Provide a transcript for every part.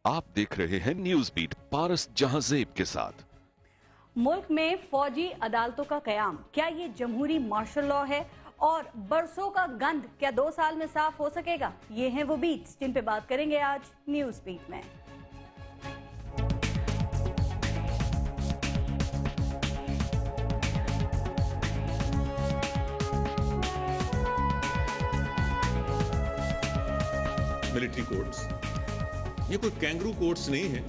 आप देख रहे हैं न्यूज बीट पारस जहांजेब के साथ। मुल्क में फौजी अदालतों का कयाम, क्या ये जमहूरी मार्शल लॉ है? और बरसों का गंद क्या 2 साल में साफ हो सकेगा? ये हैं वो बीट्स जिन पे बात करेंगे आज न्यूज बीट में। मिलिट्री कोर्ट्स ये कोई कैंगरू कोर्ट्स नहीं है।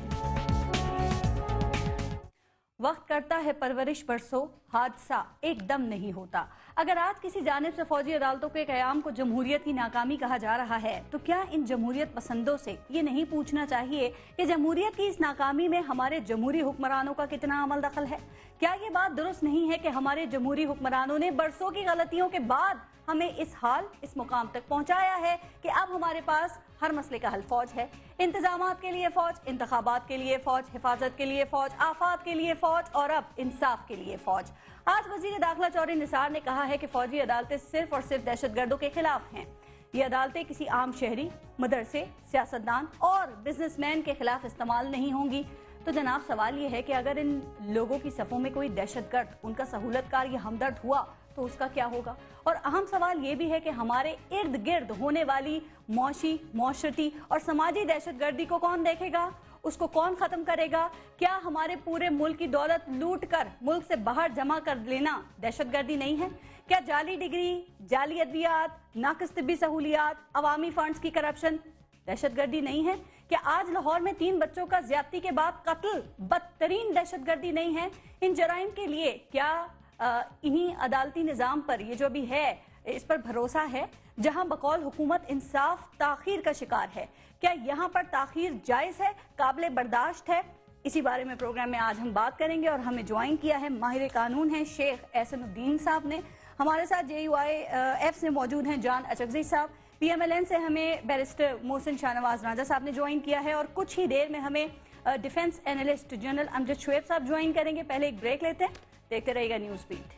वक्त करता है परवरिश, बरसों हादसा एकदम नहीं होता। अगर आज किसी जानिब से फौजी अदालतों के कयाम को जमहूरियत की नाकामी कहा जा रहा है, तो क्या इन जमहूरियत पसंदों से ये नहीं पूछना चाहिए कि जमहूरियत की इस नाकामी में हमारे जमहूरी हुक्मरानों का कितना अमल दखल है? क्या ये बात दुरुस्त नहीं है कि हमारे जमहूरी हुक्मरानों ने बरसों की गलतियों के बाद हमें इस मुकाम तक पहुंचाया है कि अब हमारे पास हर मसले का हल फौज है। इंतजामात के लिए फौज, इंतखाबात के लिए फौज, हिफाजत के लिए फौज, आफात के लिए फौज और अब इंसाफ के लिए फौज। आज वजीर दाखिला चौधरी निसार ने कहा है कि फौजी अदालतें सिर्फ और सिर्फ दहशतगर्दों के खिलाफ हैं। ये अदालतें किसी आम शहरी, मदरसे, सियासतदान और बिजनेसमैन के खिलाफ इस्तेमाल नहीं होंगी। तो जनाब, सवाल ये है कि अगर इन लोगों की सफों में कोई दहशतगर्द, उनका सहूलतकार या हमदर्द हुआ तो उसका क्या होगा? और अहम सवाल ये भी है कि हमारे इर्द गिर्द होने वाली मौशी, मौशरती और समाजी दहशतगर्दी को कौन देखेगा? उसको कौन खत्म करेगा? क्या हमारे पूरे मुल्क की दौलत लूट कर मुल्क से बाहर जमा कर लेना दहशतगर्दी नहीं है? क्या जाली डिग्री, जाली अद्वियात, नाकिस तिब्बी सहूलियात, अवामी फंड्स की करप्शन दहशतगर्दी नहीं है? क्या आज लाहौर में 3 बच्चों का ज्यादती के बाद कत्ल बदतरीन दहशतगर्दी नहीं है? इन जराइम के लिए क्या इन्हीं अदालती निज़ाम पर ये जो भी है इस पर भरोसा है, जहां बकौल हुकूमत इंसाफ ताखीर का शिकार है? क्या यहाँ पर ताखीर जायज है, काबिल बर्दाश्त है? इसी बारे में प्रोग्राम में आज हम बात करेंगे और हमें ज्वाइन किया है माहिर कानून हैं शेख एहसनुद्दीन साहब ने। हमारे साथ JUIF से मौजूद हैं जान अचकज़ई साहब। PMLN से हमें बैरिस्टर मोहसिन शाहनवाज राजा साहब ने ज्वाइन किया है और कुछ ही देर में हमें defence analyst general Amjad Shoaib साहब ज्वाइन करेंगे। पहले एक ब्रेक लेते हैं, देखते रहेगा न्यूज बीट।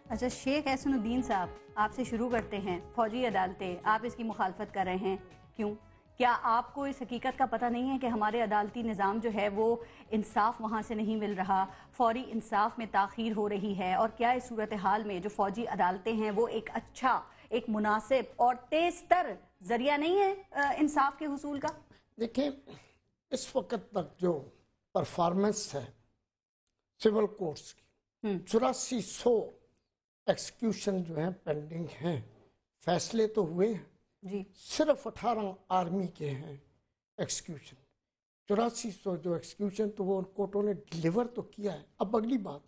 अच्छा शेख एहसनुद्दीन साहब, आपसे शुरू करते हैं। फौजी अदालतें, आप इसकी मुखालफत कर रहे हैं, क्यों? क्या आपको इस हकीकत का पता नहीं है कि हमारे अदालती निज़ाम जो है वो इंसाफ वहाँ से नहीं मिल रहा, फौरी इंसाफ में ताख़ीर हो रही है? और क्या इस सूरत हाल में जो फौजी अदालतें हैं वो एक अच्छा, एक मुनासिब और तेज़ तर जरिया नहीं है इंसाफ के हुसूल का? देखिए, इस वक्त तक जो परफॉर्मेंस है सिविल कोर्ट्स की, 8400 एक्सक्यूशन जो है पेंडिंग हैं। फैसले तो हुए हैं जी, सिर्फ 18 आर्मी के हैं एक्सक्यूशन। 8400 जो एक्सक्यूशन तो वो कोर्टों ने डिलीवर तो किया है। अब अगली बात,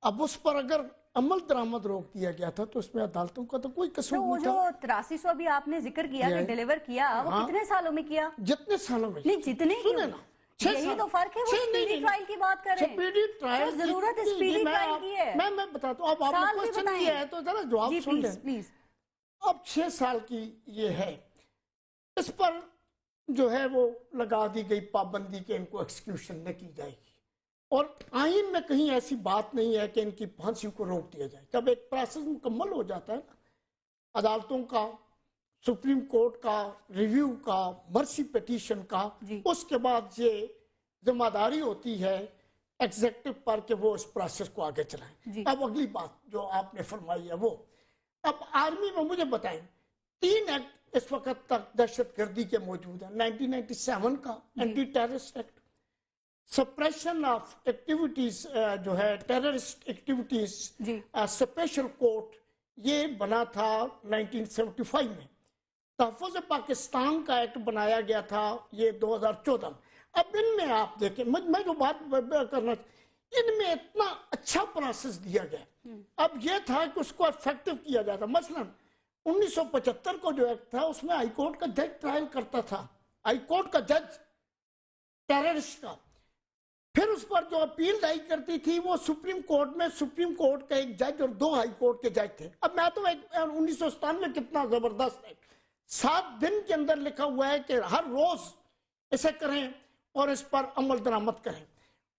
अब उस पर अगर अमल दरामद रोक दिया गया था तो उसमें अदालतों का तो कोई कसूर नहीं था। जो 8300 भी आपने जिक्र किया कि डिलीवर किया, वो कितने सालों में किया? जितने सालों में, नहीं जितने सुने ना, यही तो फर्क है। वो स्पीडी ट्रायल की बात कर रहे हैं। स्पीडी ट्रायल जरूरत है स्पीडी ट्रायल की है। मैं बताता हूँ। अब आपने क्वेश्चन किया है तो जरा जवाब सुन लें प्लीज। अब 6 साल की ये है, इस पर जो है वो लगा दी गई पाबंदी के इनको एक्सक्यूशन न की जाएगी और आईन में कहीं ऐसी बात नहीं है कि इनकी फांसी को रोक दिया जाए। जब एक प्रोसेस मुकम्मल हो जाता है ना, अदालतों का, सुप्रीम कोर्ट का, रिव्यू का, मर्सी पिटीशन का, उसके बाद ये जिम्मेदारी होती है एग्जीक्यूटिव पर कि वो इस प्रोसेस को आगे चलाएं। अब अगली बात जो आपने फरमाई है वो, अब आर्मी में मुझे बताएं, 3 एक्ट इस वक्त तक दहशतगर्दी के मौजूद है। 1997 का anti terrorist act, suppression of activities जो है टेररिस्ट एक्टिविटीज, स्पेशल कोर्ट, ये बना था 1975 में। तहफ़्फ़ुज़ पाकिस्तान का एक्ट बनाया गया था ये 2014। अब इनमें आप देखें, मैं जो बात करना, इनमें इतना अच्छा प्रोसेस दिया गया। अब ये था कि उसको इफेक्टिव किया जाता। मसलन 1975 को जो एक्ट था उसमें हाईकोर्ट का जज ट्रायल करता था, हाईकोर्ट का जज टेररिस्ट का। फिर उस पर जो अपील दायर करती थी वो सुप्रीम कोर्ट में, सुप्रीम कोर्ट का एक जज और 2 हाई कोर्ट के जज थे। अब मैं तो 1997 में कितना जबरदस्त है, 7 दिन के अंदर लिखा हुआ है कि हर रोज इसे करें और इस पर अमल दरामद करें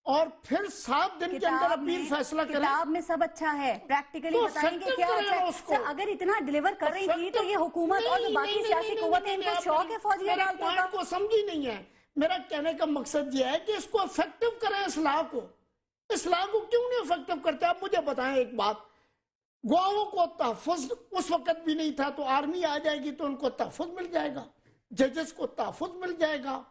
और फिर 7 दिन के अंदर अपील फैसला करें। किताब में सब अच्छा है, प्रैक्टिकली तो बताएंगे क्या अच्छा है। उसको। अगर इतना डिलीवर कर रही थी तो ये हुकूमत और जो बाकी सियासी कुव्वतें इनको शौक है फौजी अदालतों का। को समझी नहीं है। मेरा कहने का मकसद ये है कि इसको इफेक्टिव करें। इस लॉ को क्यों नहीं इफेक्टिव करते? आप मुझे बताएं एक बात, गवाहों को तहफ़्फ़ुज़ उस वक्त भी नहीं था, तो आर्मी आ जाएगी तो उनको तहफ़्फ़ुज़ मिल जाएगा, जजेस को तहफ़्फ़ुज़ मिल जाएगा,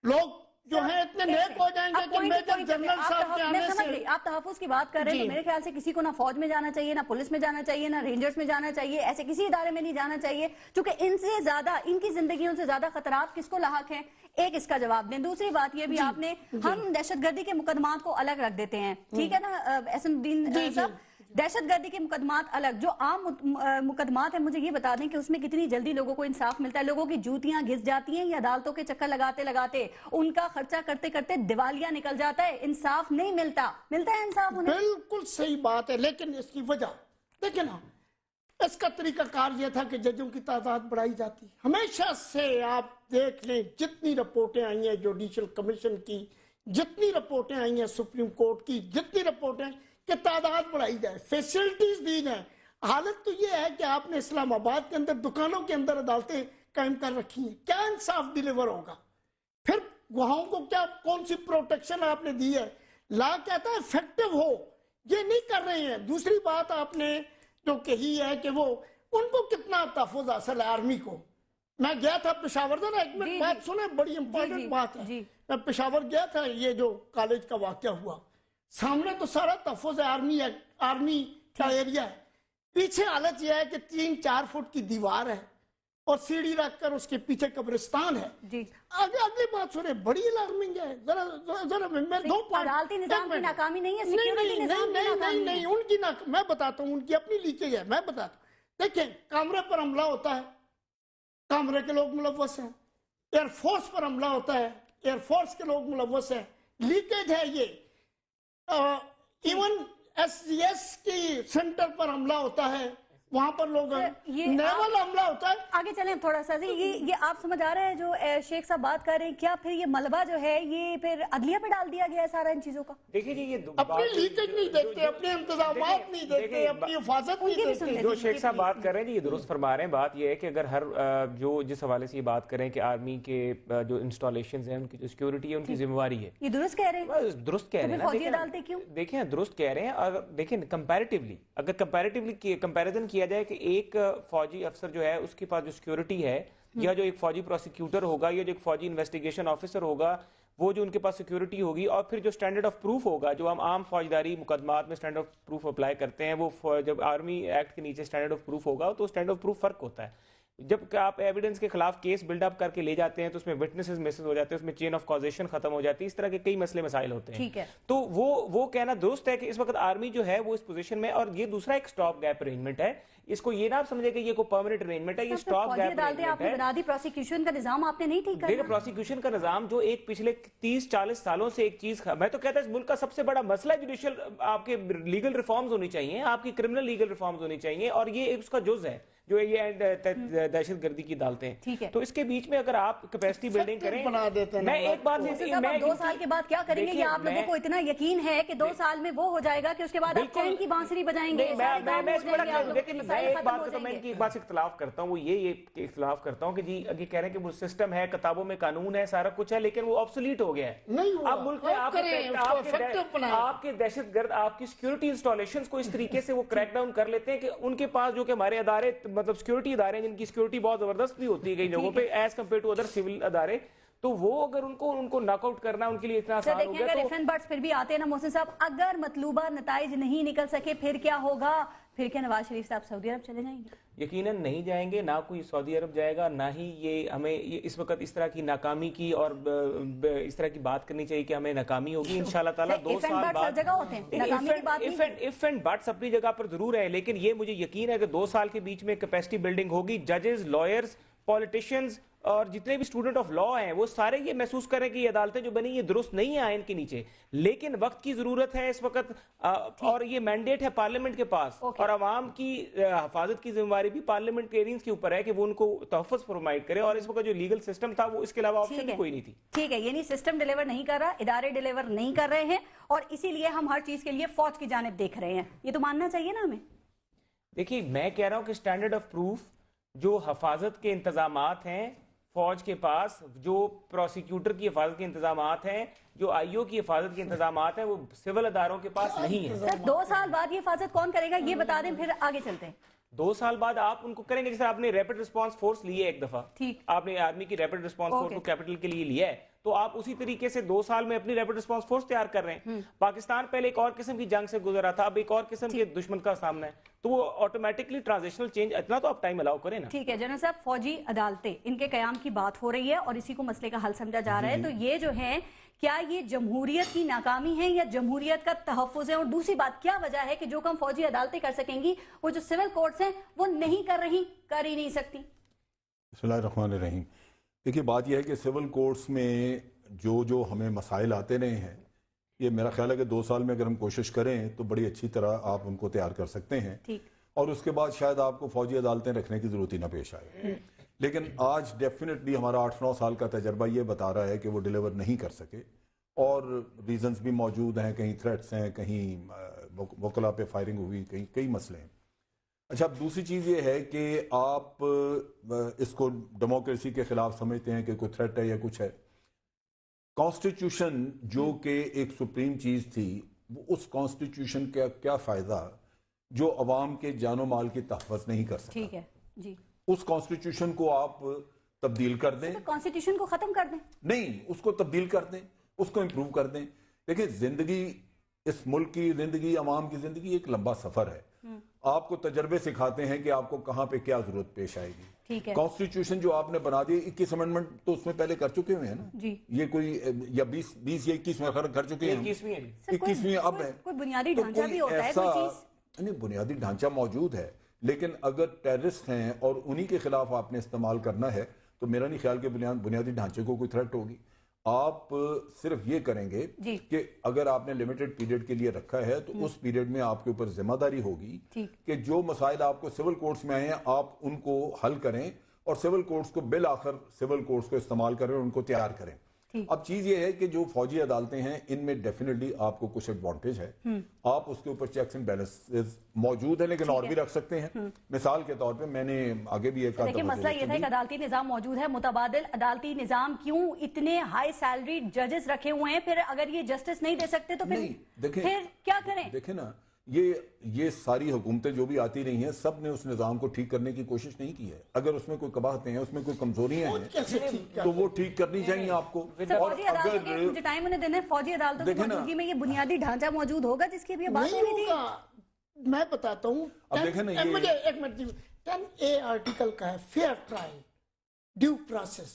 लोग जो है इतने नेक हो जाएंगे कि मेजर जनरल साहब के आने से। आप तहफ़्फ़ुज़ की बात कर रहे हैं तो मेरे ख्याल से किसी को ना फौज में जाना चाहिए, ना पुलिस में जाना चाहिए, ना रेंजर्स में जाना चाहिए, ऐसे किसी इदारे में नहीं जाना चाहिए, क्योंकि इनसे ज्यादा, इनकी जिंदगियों से ज्यादा खतरात किसको लाहक हैं? एक इसका जवाब दें। दूसरी बात ये भी आपने, हम दहशतगर्दी के मुकदमात को अलग रख देते हैं, ठीक है ना एहसानुद्दीन साहब? दहशतगर्दी के मुकदमात अलग, जो आम मुकदमात है, मुझे ये बता दें कि उसमें कितनी जल्दी लोगों को इंसाफ मिलता है? लोगों की जूतियां घिस जाती हैं या अदालतों के चक्कर लगाते लगाते उनका खर्चा करते करते दिवालिया निकल जाता है, इंसाफ नहीं मिलता है इंसाफ उन्हें? बिल्कुल सही बात है, लेकिन इसकी वजह देखिए ना, इसका तरीकाकार यह था कि जजों की तादाद बढ़ाई जाती। हमेशा से आप देख लें, जितनी रिपोर्टें आई हैं जुडिशल कमीशन की, जितनी रिपोर्टें आई हैं सुप्रीम कोर्ट की, जितनी रिपोर्टें कि तादाद बढ़ाई जाए, फैसिलिटीज दी जाए। हालत तो ये है कि आपने इस्लामाबाद के अंदर दुकानों के अंदर अदालतें कायम कर रखी हैं, क्या इंसाफ डिलीवर होगा? फिर गवाहों को क्या, कौन सी प्रोटेक्शन आपने दी है? लॉ कहता है इफेक्टिव हो, ये नहीं कर रहे हैं। दूसरी बात आपने जो कही है कि वो उनको कितना तहफ़्फ़ुज़ हासिल है आर्मी को। मैं गया था पेशावर, जरा एक मिनट बात सुने, बड़ी इंपॉर्टेंट बात है। मैं पेशावर गया था, ये जो कॉलेज का वाकया हुआ, सामने तो सारा तहफ़्फ़ुज़ है, आर्मी का एरिया है, पीछे हालत यह है कि 3-4 फुट की दीवार है और सीढ़ी रखकर उसके पीछे कब्रिस्तान है जी। आगे अगली बात सुने, बड़ी अलार्मिंग है। जरा मैं 2 पॉइंट, अदालती निज़ाम की नाकामी नहीं है, नहीं उनकी मैं बताता हूँ, उनकी अपनी लीकेज है, मैं बताता हूँ। देखिए, कमरे पर हमला होता है, कमरे के लोग मुलव्वस हैं। एयरफोर्स पर हमला होता है, एयरफोर्स के लोग मुलव्वस हैं। लीकेज है ये। इवन SGS की सेंटर पर हमला होता है, वहां पर लोग, नेवल हमला होता है। आगे चलें थोड़ा सा, ये आप समझ आ रहा है जो शेख साहब बात कर रहे हैं, क्या फिर ये मलबा जो है ये फिर अदलिया पे डाल दिया गया है सारा इन चीजों का? देखिए जी, ये अपनी लीकेज नहीं देखते, अपने इंतजामात नहीं देखते, अपनी हिफाजत नहीं देखते। जो शेख साहब बात कर रहे हैं जी, ये दुरुस्त फरमा रहे हैं। बात ये है कि अगर हर जो जिस हवाले से ये बात करें कि आर्मी के जो इंस्टॉलेशन है, उनकी जो सिक्योरिटी है, उनकी जिम्मेवारी है, ये दुरुस्त कह रहे हैं, दुरुस्त कह रहे हैं। फौजी अदालतें क्यों? देखिए दुरुस्त कह रहे हैं। और देखिए कंपैरेटिवली, अगर कंपैरेटिवली कंपैरिजन किया जाए कि एक फौजी अफसर जो है उसके पास जो सिक्योरिटी है, या जो एक फौजी प्रोसिक्यूटर होगा, या जो एक फौजी इन्वेस्टिगेशन ऑफिसर होगा, वो जो उनके पास सिक्योरिटी होगी, और फिर जो स्टैंडर्ड ऑफ प्रूफ होगा, जो हम आम फौजदारी मुकदमात में स्टैंडर्ड ऑफ प्रूफ अप्लाई करते हैं, वो जब आर्मी एक्ट के नीचे स्टैंडर्ड ऑफ प्रूफ होगा तो स्टैंडर्ड ऑफ प्रूफ फर्क होता है। जब आप एविडेंस के खिलाफ केस बिल्डअप करके ले जाते हैं तो उसमें विटनेसेस मिसेस हो जाते हैं, उसमें चेन ऑफ कॉजेशन खत्म हो जाती है, इस तरह के कई मसले मसाइल होते हैं। ठीक है, तो वो कहना दुरुस्त है कि इस वक्त आर्मी जो है वो इस पोजीशन में, और ये दूसरा एक स्टॉप गैप अरेंजमेंट है। इसको ये ना आप समझे कि ये कोई परमानेंट अरेंजमेंट है, ये स्टॉप गैप अरेंजमेंट है। बना दी, प्रोसिक्यूशन का निजाम आपने नहीं ठीक देखिए, प्रोसिक्यूशन का निजाम जो एक पिछले 30-40 सालों से एक चीज, मैं तो कहता हूं इस मुल्क का सबसे बड़ा मसला जुडिशियल, आपके लीगल रिफॉर्म्स होनी चाहिए, आपकी क्रिमिनल लीगल रिफॉर्म्स होनी चाहिए, और ये उसका जुज है जो ये दहशतगर्दी की अदालतें हैं। ठीक है, तो इसके बीच में अगर आप कैपेसिटी बिल्डिंग करें, बना देते हैं। मैं एक बात, मैं 2 साल के बाद क्या करेंगे? ये आप लोगों को इतना यकीन है कि 2 साल में वो हो जाएगा कि उसके बाद आप चैन की बांसुरी बजाएंगे? मैं इनकी एक बात से इख्तिलाफ करता हूँ, वो ये इख्तिलाफ करता हूँ कि जी अभी कह रहे हैं कि वो सिस्टम है, किताबों में कानून है, सारा कुछ है, लेकिन वो ऑब्सोलीट हो गया है। अब मुल्क में आपके दहशतगर्द आपकी सिक्योरिटी इंस्टॉलेशंस को इस तरीके से वो क्रैक डाउन कर लेते हैं कि उनके पास जो कि हमारे अदारे, मतलब सिक्योरिटी अदारे जिनकी सिक्योरिटी बहुत जबरदस्त भी होती है कई लोगों पे as compare to other civil अदारे, तो वो अगर उनको नॉकआउट करना उनके लिए इतना आसान हो गया। अगर डिफेंस बर्ड्स फिर भी आते हैं ना मोहसिन साहब, अगर मतलूबा नताइज नहीं निकल सके फिर क्या होगा? फिर क्या नवाज शरीफ साहब सऊदी अरब चले जाएंगे? यकीनन नहीं जाएंगे, ना कोई सऊदी अरब जाएगा, ना ही ये हमें ये इस वक्त इस तरह की नाकामी की और इस तरह की बात करनी चाहिए कि हमें नाकामी होगी। इंशाल्लाह ताला 2 साल बाद इफ एंड बट्स अपनी जगह पर जरूर है, लेकिन ये मुझे यकीन है कि 2 साल के बीच में कैपेसिटी बिल्डिंग होगी। जजेस, लॉयर्स, पॉलिटिशियंस اور جتنے بھی اسٹوڈنٹ آف لا ہیں وہ سارے یہ محسوس کریں کہ یہ عدالتیں جو بنی یہ درست نہیں ہیں آئین کے نیچے، لیکن وقت کی ضرورت ہے اس وقت، اور یہ مینڈیٹ ہے پارلیمنٹ کے پاس، اور عوام کی حفاظت کی ذمہ داری بھی پارلیمنٹیرینز کے اوپر ہے کہ وہ ان کو تحفظ پرووائڈ کرے، اور اس وقت جو لیگل سسٹم تھا وہ اس کے علاوہ آپشن بھی کوئی نہیں تھی. ٹھیک ہے، یعنی سسٹم ڈیلیور نہیں کر رہا، ادارے ڈیلیور نہیں کر رہے ہیں، اور اسی لیے ہم ہر چیز کے لیے فوج کی جانب دیکھ رہے ہیں. یہ تو ماننا چاہیے نا ہمیں. دیکھیے میں کہہ رہا ہوں کہ سٹینڈرڈ آف پروف، جو حفاظت کے انتظامات ہیں فوج کے پاس، جو پروسیکیوٹر کی حفاظت کے انتظامات ہیں، جو آئی او کی حفاظت کے انتظامات ہیں، وہ سول اداروں کے پاس نہیں ہیں. سر 2 سال بعد یہ حفاظت کون کرے گا یہ بتا دیں، پھر آگے چلتے ہیں. 2 سال بعد آپ ان کو کریں گے. جیسے آپ نے ریپڈ رسپانس فورس لی ہے ایک دفعہ، ٹھیک، آپ نے آرمی کی ریپڈ رسپانس فورس کو کیپٹل کے لیے لیا ہے، تو آپ اسی طریقے سے 2 سال میں اپنی ریپڈ رسپانس فورس تیار کر رہے ہیں. پاکستان پہلے ایک اور قسم کی جنگ سے گزرا تھا، اب ایک اور قسم کے دشمن کا سامنا ہے، تو وہ آٹومیٹکلی ٹرانزیشنل چینج، اتنا تو آپ ٹائم الاؤ کریں نا. ٹھیک ہے جنرل صاحب، فوجی عدالتیں ان کے قیام کی بات ہو رہی ہے اور اسی کو مسئلے کا حل سمجھا جا رہا ہے، تو یہ جو ہے کیا یہ جمہوریت کی ناکامی ہے یا جمہوریت کا تحفظ ہے؟ اور دوسری بات، کیا وجہ ہے کہ جو کام فوجی عدالتیں کر سکیں گی وہ جو سول کورٹس ہیں وہ نہیں کر رہی، کر ہی نہیں سکتی؟ بسم اللہ الرحمن الرحیم. دیکھیے بات یہ ہے کہ سول کورٹس میں جو ہمیں مسائل آتے رہے ہیں، یہ میرا خیال ہے کہ 2 سال میں اگر ہم کوشش کریں تو بڑی اچھی طرح آپ ان کو تیار کر سکتے ہیں، اور اس کے بعد شاید آپ کو فوجی عدالتیں رکھنے کی ضرورت ہی نہ پیش آئے. لیکن آج ڈیفینیٹلی ہمارا 8-9 سال کا تجربہ یہ بتا رہا ہے کہ وہ ڈیلیور نہیں کر سکے، اور ریزنز بھی موجود ہیں، کہیں تھریٹس ہیں، کہیں وکلا پہ فائرنگ ہوئی، کئی مسئلے ہیں. اچھا، اب دوسری چیز یہ ہے کہ آپ اس کو ڈیموکریسی کے خلاف سمجھتے ہیں کہ کوئی تھریٹ ہے یا کچھ ہے. کانسٹیٹیوشن جو کہ ایک سپریم چیز تھی، اس کانسٹیٹیوشن کا کیا فائدہ جو عوام کے جان و مال کی تحفظ نہیں کر سکتا؟ ٹھیک ہے جی، اس کانسٹیٹیوشن کو آپ تبدیل کر دیں. کانسٹیٹیوشن کو ختم کر دیں؟ نہیں، اس کو تبدیل کر دیں، اس کو امپروو کر دیں. دیکھیں، زندگی، اس ملک کی زندگی، عوام کی زندگی ایک لمبا سفر ہے. آپ کو تجربے سکھاتے ہیں کہ آپ کو کہاں پہ کیا ضرورت پیش آئے گی. کانسٹیٹیوشن جو آپ نے بنا دی، 21 امینڈمنٹ تو اس میں پہلے کر چکے ہوئے ہیں نا، یہ کوئی یا 20 یا 21 میں کر چکے ہیں، 21ویں اب ہے. کوئی بنیادی ڈھانچہ بھی ہوتا ہے، کوئی چیز نہیں، بنیادی ڈھانچہ موجود ہے، لیکن اگر ٹیررسٹ ہیں اور انہی کے خلاف آپ نے استعمال کرنا ہے تو میرا نہیں خیال کہ بنیادی ڈھانچے کو کوئی تھریٹ ہوگی. آپ صرف یہ کریں گے کہ اگر آپ نے لمیٹڈ پیریڈ کے لیے رکھا ہے تو اس پیریڈ میں آپ کے اوپر ذمہ داری ہوگی کہ جو مسائل آپ کو سول کورٹس میں آئے ہیں آپ ان کو حل کریں، اور سول کورٹس کو بالآخر سول کورٹس کو استعمال کریں اور ان کو تیار کریں. اب چیز یہ ہے کہ جو فوجی عدالتیں ہیں ان میں ڈیفینیٹلی آپ کو کچھ ایڈوانٹیج ہے، آپ اس کے اوپر چیکس اینڈ بیلنسز موجود ہیں، لیکن اور بھی رکھ سکتے ہیں. مثال کے طور پہ میں نے آگے بھی ایک دیکھیں، مسئلہ یہ تھا کہ عدالتی نظام موجود ہے، متبادل عدالتی نظام، کیوں اتنے ہائی سیلری ججز رکھے ہوئے ہیں؟ پھر اگر یہ جسٹس نہیں دے سکتے تو پھر کیا کریں؟ دیکھیں نا، یہ ساری حکومتیں جو بھی آتی رہی ہیں سب نے اس نظام کو ٹھیک کرنے کی کوشش نہیں کی ہے. اگر اس میں کوئی قباحتیں ہیں، اس میں کوئی کمزوریاں ہیں تو وہ ٹھیک کرنی چاہیے آپ کو. اور اگر مجھے ٹائم انہیں دینا ہے، فوجی عدالتوں کی موجودگی میں یہ بنیادی ڈھانچہ موجود ہوگا جس کی بھی بات ہو رہی تھی؟ میں بتاتا ہوں، مجھے ایک منٹ 10A آرٹیکل کا ہے، فیئر ٹرائل، ڈیو پروسیس.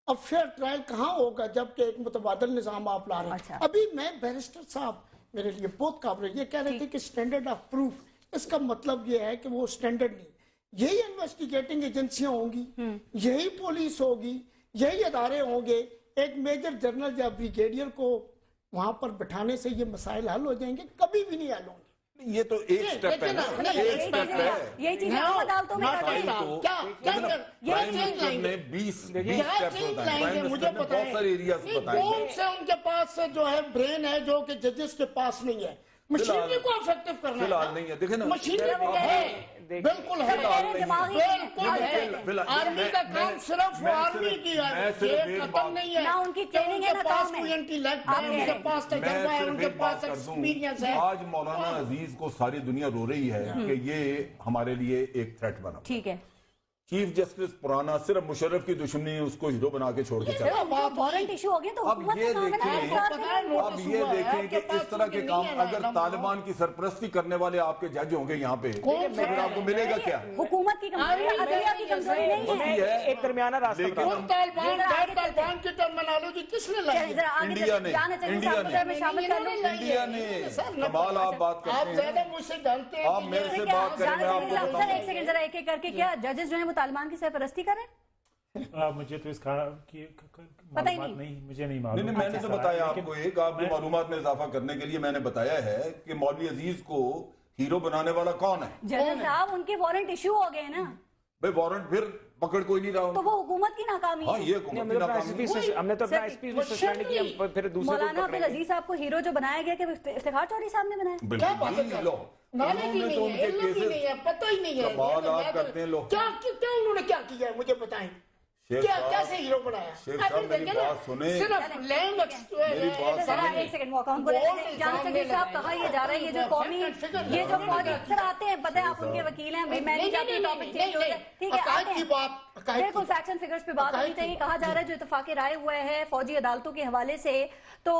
اب فیئر ٹرائل کہاں ہوگا جبکہ ایک متبادل نظام آپ لا رہے ہیں؟ ابھی میں بیرسٹر صاحب میرے لیے بہت قابل، یہ کہہ رہے تھے کہ سٹینڈرڈ آف پروف، اس کا مطلب یہ ہے کہ وہ سٹینڈرڈ نہیں. یہی انویسٹیگیٹنگ ایجنسیاں ہوں گی، یہی پولیس ہوگی، یہی ادارے ہوں گے. ایک میجر جنرل یا بریگیڈیئر کو وہاں پر بٹھانے سے یہ مسائل حل ہو جائیں گے؟ کبھی بھی نہیں حل ہوں گے. یہ تو ایک سٹیپ ہے نا، ایک سٹیپ ہے. یہی چیز ہم عدالتوں میں کرتے ہیں. مجھے بتائیں کون سے ان کے پاس جو ہے برین ہے جو کہ ججز کے پاس نہیں ہے؟ مشینری کو افیکٹو کرنا فی الحال نہیں ہے. دیکھیں نا، مشینری ہے، بالکل ہے، آرمی کا کام صرف آرمی کی ہے، یہ ختم نہیں ہے. ان کی ٹریننگ ہے، ان کے پاس کوئی انٹیلیکٹ ہے، ان کے پاس تجربہ ہے، ان کے پاس ایکسپیرینس ہے. آج مولانا عزیز کو ساری دنیا رو رہی ہے کہ یہ ہمارے لیے ایک تھریٹ بنا. ٹھیک ہے، چیف جسٹس پرانا صرف مشرف کی دشمنی اس کو ہیرو بنا کے چھوڑ کے چلا. اب یہ دیکھیں کہ اس طرح کے کام اگر طالبان کی سرپرستی کرنے والے آپ کے جج ہوں گے یہاں پہ، پھر آپ کو ملے گا کیا؟ حکومت کی کمزوری نہیں ہے، ایک درمیانہ راستہ. طالبان کی ٹرمینالوجی کس نے لائی؟ انڈیا نے. کمال آپ بات کرتے ہیں، آپ زیادہ مجھ سے جانتے ہیں. آپ میرے سے بات کریں، میں آپ کو بتاؤں. ایک سیکنڈ ذرا ایک ایک کر کے، کیا ججز جو ہیں وہ طالبان کی سرپرستی کریں؟ मुझे तो इसका पता ही नहीं, मुझे नहीं मालूम। नहीं, मैंने तो बताया आपको, एक आपकी मालूमात में इजाफा करने के लिए मैंने बताया है कि मौलवी अजीज को हीरो बनाने वाला कौन है। जनरल साहब, उनके वारंट इशू हो गए ना भाई, वारंट फिर पकड़ कोई नहीं रहा, तो वो हुकूमत की नाकामी है। हाँ, ये हुकूमत की नाकामी। हमने तो अपना एसपी सस्पेंड किया, फिर दूसरे मौलाना अब्दुल अजीज साहब को हीरो जो बनाया गया कि इफ्तिखार चौधरी साहब ने बनाया। क्या बात कर नॉलेज ही नहीं है, इल्म ही नहीं है, पता ही नहीं है। आप करते हैं लोग, क्या उन्होंने क्या किया है मुझे बताएं, क्या कैसे हीरो बनाया। शेख साहब मेरी बात सुने, सिर्फ लैंड एक सेकंड मौका हमको जान शकील साहब कहा ये जा रहा है, ये जो कौमी ये जो फौजी अफसर आते हैं, पता है आप उनके वकील हैं भाई, मैं नहीं चाहती टॉपिक चेंज हो जाए, ठीक है, बिल्कुल फैक्ट्स एंड फिगर्स पे बात होनी चाहिए। कहा जा रहा है जो इत्तेफाक राय हुआ है फौजी अदालतों के हवाले से, तो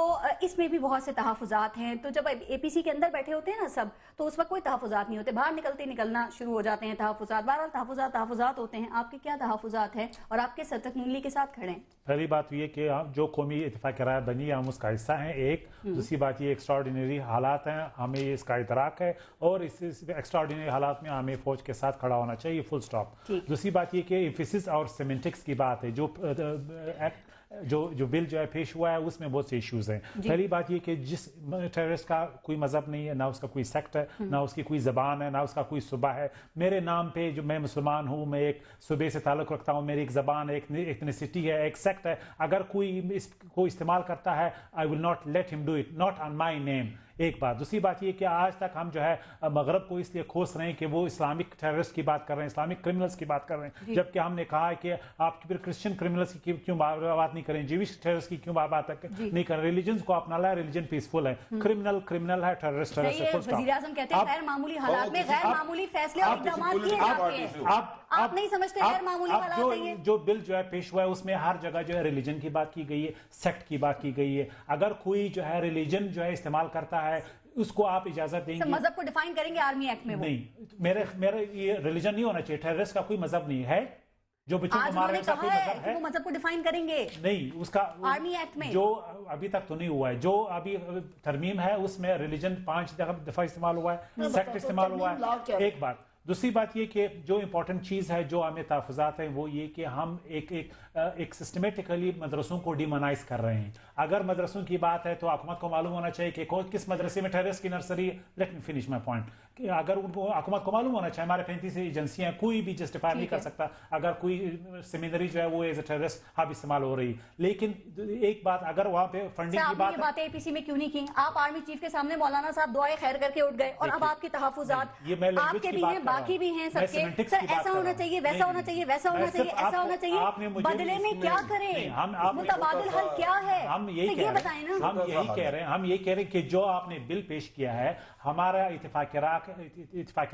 इसमें भी बहुत से तहफुजात हैं। तो जब एपीसी के अंदर बैठे होते हैं ना सब, तो उस वक्त कोई तहफुजात नहीं होते, बाहर निकलते निकलना शुरू हो जाते हैं तहफुजात। बहरहाल तहफुजात होते हैं। आपके क्या तहफुजात हैं और आपके सतत नूनली के साथ खड़े हैं? पहली बात ये कि जो कौमी इत्तेफाक राय बनी है हम उसका हिस्सा हैं, एक। दूसरी बात ये एक्स्ट्राऑर्डिनरी हालात हैं, हमें इसका इतराक है और इस एक्स्ट्राऑर्डिनरी हालात में हमें फौज के साथ खड़ा होना चाहिए, फुल स्टॉप। दूसरी बात ये कि एम्फेसिस और सेमेंटिक्स की बात है, जो बिल जो है पेश हुआ है उसमें बहुत से इश्यूज हैं। पहली बात ये कि जिस टेररिस्ट का कोई मजहब नहीं है, ना उसका कोई सेक्ट है, ना उसकी कोई जबान है, ना उसका कोई सुबह है। मेरे नाम पे जो मैं मुसलमान हूँ, मैं एक सूबे से ताल्लुक़ रखता हूँ, मेरी एक जबान है, एक एथनिसिटी है, एक सेक्ट है, अगर कोई इसको इस्तेमाल करता है, I will not let him do it, not on my name. एक बात। दूसरी बात ये कि आज तक हम जो है मगरब को इसलिए खोस रहे हैं कि वो इस्लामिक टेररिस्ट की बात कर रहे हैं, इस्लामिक क्रिमिनल्स की बात कर रहे हैं, जबकि हमने कहा है कि आप फिर क्रिश्चियन क्रिमिनल्स की क्यों बात नहीं करें, जीविश टेररिस्ट की क्यों बात नहीं करें। रिलीजन को अपना है, रिलीजन पीसफुल है, क्रिमिनल है, टेररिस्ट है। वज़ीर-ए-आज़म कहते हैं गैर मामूली हालात में गैर मामूली फैसले और इक़दाम किए जाते हैं। आप नहीं समझते गैर मामूली हालात है ये? जो बिल जो है पेश हुआ है उसमें हर जगह जो है रिलीजन की बात की गई है, सेक्ट की बात की गई है। अगर कोई जो है रिलीजन जो है इस्तेमाल करता है उसको आप इजाजत देंगे? मजहब को डिफाइन करेंगे आर्मी एक्ट में? नहीं, मेरे ये रिलीजन नहीं होना चाहिए, टेररिस्ट का कोई मजहब नहीं है। जो बच्चों को मार रहे हैं कोई मजहब है? वो मजहब को डिफाइन करेंगे नहीं, उसका आर्मी एक्ट में जो अभी तक तो नहीं हुआ है। जो अभी तरमीम है उसमें रिलीजन 5 दफा इस्तेमाल हुआ है, सेक्ट इस्तेमाल हुआ है। एक बात। दूसरी बात ये कि जो इंपॉर्टेंट चीज़ है जो हमें तहफ़्फ़ुज़ात हैं वो ये कि हम एक सिस्टमेटिकली मदरसों को डिमोनाइज कर रहे हैं। अगर मदरसों की बात है तो हुकूमत को मालूम होना चाहिए कि किस मदरसे में टेररिस्ट की nursery. Let me finish my point. अगर उनको हुकूमत को मालूम होना चाहिए, हमारे 35 एजेंसियां, कोई भी जस्टिफाई नहीं कर सकता अगर कोई सेमिनरी जो है वो एज ए टेररिस्ट अब इस्तेमाल हो रही। लेकिन एक बात, अगर वहाँ पे फंडिंग की बात है, एपीसी में क्यों नहीं की? आप आर्मी चीफ के सामने मौलाना साहब दुआए खैर करके उठ गए और अब आपके तहफ़्फ़ुज़ात आपके भी हैं, बाकी भी हैं सबके। सर ऐसा होना चाहिए, वैसा होना चाहिए, वैसा होना चाहिए, ऐसा होना चाहिए, बदले में क्या करें? मुतबादिल हल क्या है? हम यही कह रहे हैं, हम यही कह रहे हैं कि जो आपने बिल पेश किया है हमारा इत्तेफाक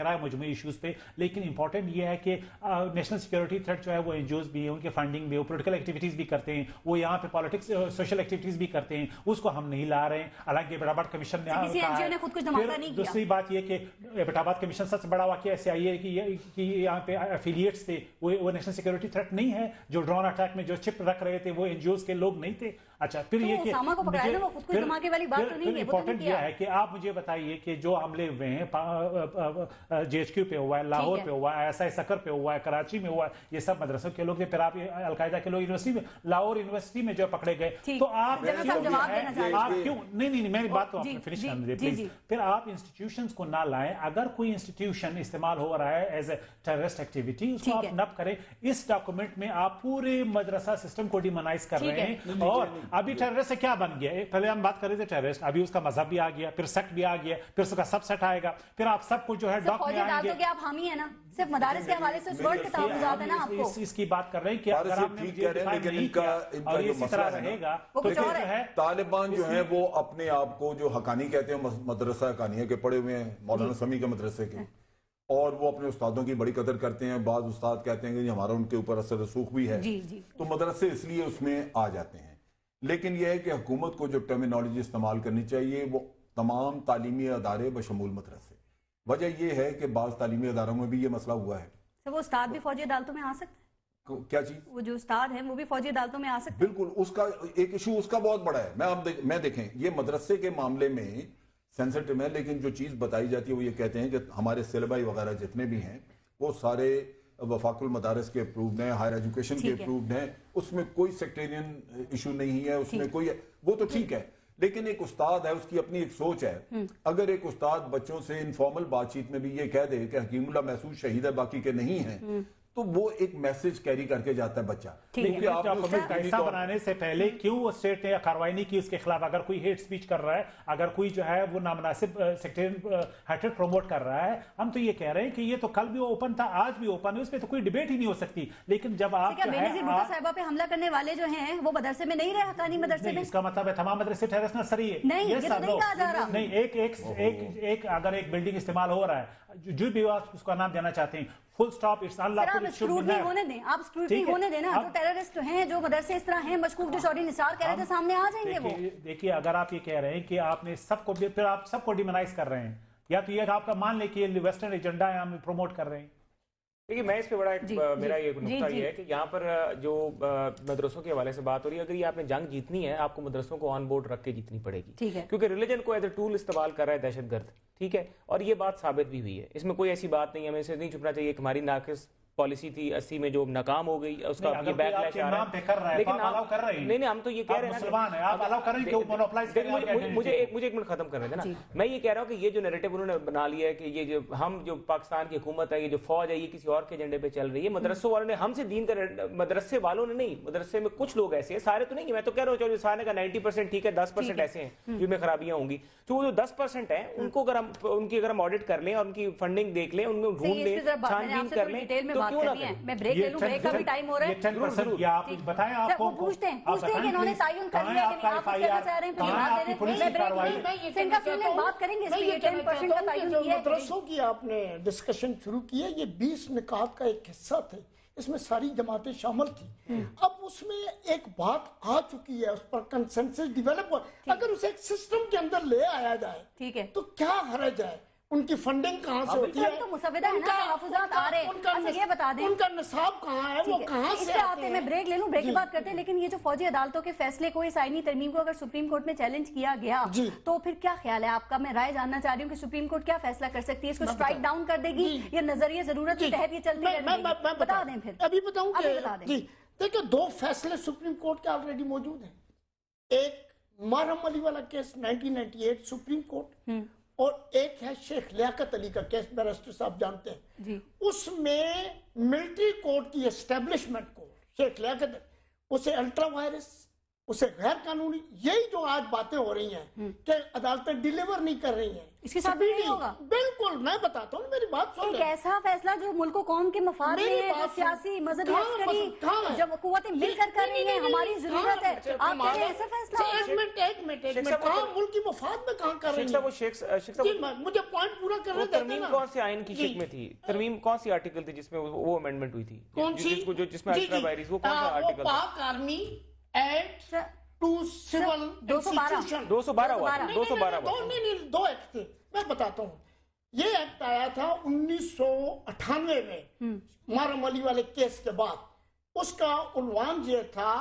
राय मजमूई इश्यूज पे, लेकिन इंपॉर्टेंट ये है कि नेशनल सिक्योरिटी थ्रेट जो है वो एनजीओज भी है, उनके फंडिंग भी, वो पोलिटिकल एक्टिविटीज भी करते हैं, वो यहाँ पे पॉलिटिक्स सोशल एक्टिविटीज भी करते हैं, उसको हम नहीं ला रहे हैं। हालांकि एबटाबाद कमीशन ने दूसरी बात ये कि एबटाबाद कमीशन सबसे बड़ा वाकया ऐसे आई है कि यहाँ पे एफिलिएट्स थे, वो नेशनल सिक्योरिटी थ्रेट नहीं है। जो ड्रोन अटैक में जो चिप रख रहे थे वो एनजीओज के लोग नहीं थे। अच्छा, फिर ये कि इम्पोर्टेंट यह है कि आप मुझे बताइए कि जो हमले हुए हैं जेएचक्यू पे हुआ है, लाहौर पे हुआ है, एसआई सकर पे हुआ है, कराची में हुआ है, ये सब मदरसों के लोग थे। फिर आप अलकायदा के लोग यूनिवर्सिटी में, लाहौर यूनिवर्सिटी में जो पकड़े गए, तो आप क्यों नहीं मेरी बात तो आपने फिनिश करने दे प्लीज। फिर आप इंस्टीट्यूशंस को ना लाएं। अगर कोई इंस्टीट्यूशन इस्तेमाल हो रहा है एज ए टेररिस्ट एक्टिविटी, उसको आप नब करें। इस डॉक्यूमेंट में आप पूरे मदरसा सिस्टम को डिमोनाइज कर रहे हैं। और अभी टेररिस्ट से क्या बन गया? पहले हम बात कर रहे थे टेररिस्ट, अभी उसका मजहब भी आ गया, फिर सेक्ट भी आ गया, फिर उसका सबसेट आएगा, फिर आप सबको जो है डॉक में आएंगे। आप हामी है ना, सिर्फ मदारिस के हवाले से उस वर्ड के तहफ़्फ़ुज़ात है ना आपको। इसकी बात कर रहे हैं कि अगर आपने नहीं किया और ये इसी तरह रहेगा तो जो है तालिबान जो है वो अपने आप को जो हकानी कहते हैं, मदरसा हकानिया के पढ़े हुए हैं, मौलाना समी के मदरसे के, और वो अपने उस्तादों की बड़ी कदर करते हैं। बाद उस्ताद कहते हैं कि हमारा उनके ऊपर असर रसूख भी है, तो मदरसे इसलिए उसमें आ जाते हैं। लेकिन यह है कि हुकूमत को जो टर्मिनोलॉजी इस्तेमाल करनी चाहिए वो तमाम तालीमी अदारे बशमूल मदरसे। वजह यह है कि बाज़ तालीमी अदारों में भी ये मसला हुआ है। तो वो उस्ताद भी फौजी अदालतों में आ सकते हैं? क्या चीज? वो जो उस्ताद हैं वो भी फौजी अदालतों में आ सकते हैं? बिल्कुल, उसका एक इशू उसका बहुत बड़ा है। मैं देखें, ये मदरसे के मामले में सेंसिटिव है, लेकिन जो चीज बताई जाती है वो ये कहते हैं कि हमारे सिलेबाई वगैरह जितने भी हैं वो सारे وفاق المدارس کے اپرووڈ ہیں، ہائر ایجوکیشن کے اپرووڈ ہیں، اس میں کوئی سیکٹیرین ایشو نہیں ہے، اس میں کوئی وہ تو ٹھیک ہے، لیکن ایک استاد ہے، اس کی اپنی ایک سوچ ہے. اگر ایک استاد بچوں سے انفارمل بات چیت میں بھی یہ کہہ دے کہ حکیم اللہ محسود شہید ہے باقی کے نہیں ہیں، تو وہ ایک میسج کیری کر کے جاتا ہے بچہ. کیونکہ آپ ایسا بنانے سے پہلے کیوں اسٹیٹ نے کارروائی نہیں کی اس کے خلاف؟ اگر کوئی ہیٹ سپیچ کر رہا ہے، اگر کوئی جو ہے وہ نامناسب سیکٹریل ہیٹریڈ پروموٹ کر رہا ہے، ہم تو یہ کہہ رہے ہیں کہ یہ تو کل بھی اوپن تھا، آج بھی اوپن ہے، اس میں تو کوئی ڈیبیٹ ہی نہیں ہو سکتی. لیکن جب آپ بھٹو صاحبہ پہ حملہ کرنے والے جو ہیں وہ مدرسے میں نہیں رہے، حقانی مدرسے میں، اس کا مطلب ہے تمام مدرسے ٹیررسٹ نرسری ہے؟ نہیں، یہ تو نہیں کہا جا رہا. نہیں، ایک اگر ایک بلڈنگ استعمال ہو رہا ہے، جو بھی آپ اس کا نام دینا چاہتے ہیں، فل سٹاپ، اٹس اللہ. آپ اسکروٹنی ہونے دیں، آپ اسکروٹنی ہونے دیں نا. جو ٹیررسٹ ہیں، جو مدرسے اس طرح ہیں مشکوک جو شوری نثار کہہ رہے تھے، سامنے آ جائیں گے وہ. دیکھیے اگر آپ یہ کہہ رہے ہیں کہ آپ نے سب کو، پھر آپ سب کو ڈیمونائز کر رہے ہیں، یا تو یہ آپ کا مان لے کہ ویسٹرن ایجنڈا ہے ہم پروموٹ کر رہے ہیں. دیکھیے میں اس پہ بڑا میرا یہ نقطہ یہ ہے کہ یہاں پر جو مدرسوں کے حوالے سے بات ہو رہی ہے، اگر یہ آپ نے جنگ جیتنی ہے، آپ کو مدرسوں کو آن بورڈ رکھ کے جیتنی پڑے گی، کیونکہ ریلیجن کو ایز اے ٹول استعمال کر رہا ہے دہشت گرد. ٹھیک ہے، اور یہ بات ثابت بھی ہوئی ہے، اس میں کوئی ایسی بات نہیں، ہمیں اسے نہیں چھپنا چاہیے کہ ہماری ناقص پالیسی تھی 80 میں جو ناکام ہو گئی، اس کا یہ بیک لیش آ رہا ہے. لیکن نہیں، ہم تو یہ کہہ رہے ہیں، مجھے ایک منٹ ختم کرنے دیں نا. میں یہ کہہ رہا ہوں کہ یہ جو نیریٹو انہوں نے بنا لیا ہے کہ یہ جو ہم جو پاکستان کی حکومت ہے، یہ جو فوج ہے، یہ کسی اور کے ایجنڈے پہ چل رہی ہے. مدرسوں والوں نے ہم سے دین کا، مدرسے والوں نے نہیں، مدرسے میں کچھ لوگ ایسے ہیں، سارے تو نہیں، میں تو کہہ رہا ہوں سارے کا 90% ٹھیک ہے، 10% ایسے ہیں جن میں خرابیاں ہوں گی. تو وہ جو 10% ہیں ان کو اگر ہم ان کی اگر ہم آڈٹ کر لیں اور ان کی فنڈنگ دیکھ لیں، ان میں ڈھونڈ لیں، چھان بین کر لیں، تو کیوں نہ کریں. بریک لے لوں، بریک کا بھی ٹائم ہو رہا ہے. 10% یا آپ بتائیں، آپ کو پوچھتے ہیں کہ انہوں نے تعین کر لیا کہ آپ کچھ کہنا چاہ رہے ہیں، پھر بات دے دیں. میں بریک لیں، بات کریں گے اس لیے 10% کا تعین کیا ہے. مدرسوں کی آپ نے ڈسکشن شروع کی ہے، یہ 20 نکات کا ایک حصہ تھے، اس میں ساری جماعتیں شامل تھی. اب اس میں ایک بات آ چکی ہے، اس پر کنسنسس ڈیولپ ہوا. اگر اسے ایک سسٹم کے اندر لے آیا جائے ٹھیک ہے تو کیا حرج ہے؟ ان کی فنڈنگ کہاں سے ہوتی ہے؟ تو مسودہ ہے نا، تحفظات آ رہے ہیں، یہ بتا دیں ان کا نصاب کہاں ہے، وہ کہاں سے آتے ہیں. میں بریک لے لوں، بریک کی بات کرتے ہیں. لیکن یہ جو فوجی عدالتوں کے فیصلے کو، اس آئینی ترمیم کو اگر سپریم کورٹ میں چیلنج کیا گیا تو پھر کیا خیال ہے آپ کا؟ میں رائے جاننا چاہ رہی ہوں کہ سپریم کورٹ کیا فیصلہ کر سکتی ہے؟ اس کو اسٹرائک ڈاؤن کر دے گی یا نظریہ ضرورت کے تحت یہ چلتی رہے گی؟ بتا دیں پھر. ابھی بتاؤں کہ دیکھیں 2 فیصلے سپریم کورٹ کے آلریڈی موجود ہیں. ایک محرم علی والا کیس 1998 سپریم کورٹ، اور ایک ہے شیخ لیاقت علی کا کیس، بیرسٹر صاحب جانتے ہیں. اس میں ملٹری کورٹ کی اسٹیبلشمنٹ کو، شیخ لیاقت، اسے الٹرا وائرس، اسے غیر قانونی، یہی جو آج باتیں ہو رہی ہیں کہ عدالتیں ڈیلیور نہیں کر رہی ہیں، اس کے ساتھ بھی نہیں ہوگا. بالکل، میں بتاتا ہوں، میری بات سن لیں. ایک ایسا فیصلہ جو ملک و قوم کے مفاد میں ہے، جو سیاسی مذہبی عسکری جب قوتیں مل کر کر رہی ہیں، ہماری ضرورت ہے، آپ کہہ رہے ہیں ایسا فیصلہ. ایک منٹ کہاں ملک کی مفاد میں کہاں کر رہی ہیں؟ مجھے پوائنٹ پورا کرنے دیتے. ترمیم کون سے آئین کی شکل میں تھی؟ ترمیم کون سی آرٹیکل تھی جس میں وہ امینڈمنٹ ہوئی تھی؟ کون سی؟ جس میں الٹرا وائرس، وہ کون سا آرٹیکل؟ پاک آرمی ایکٹ ٹو سول 212 ہوا، 212 نہیں 2 ایکٹ تھے. میں بتاتا ہوں، یہ ایکٹ آیا تھا 1998 میں محرم علی والے کیس کے بعد. اس کا عنوان یہ تھا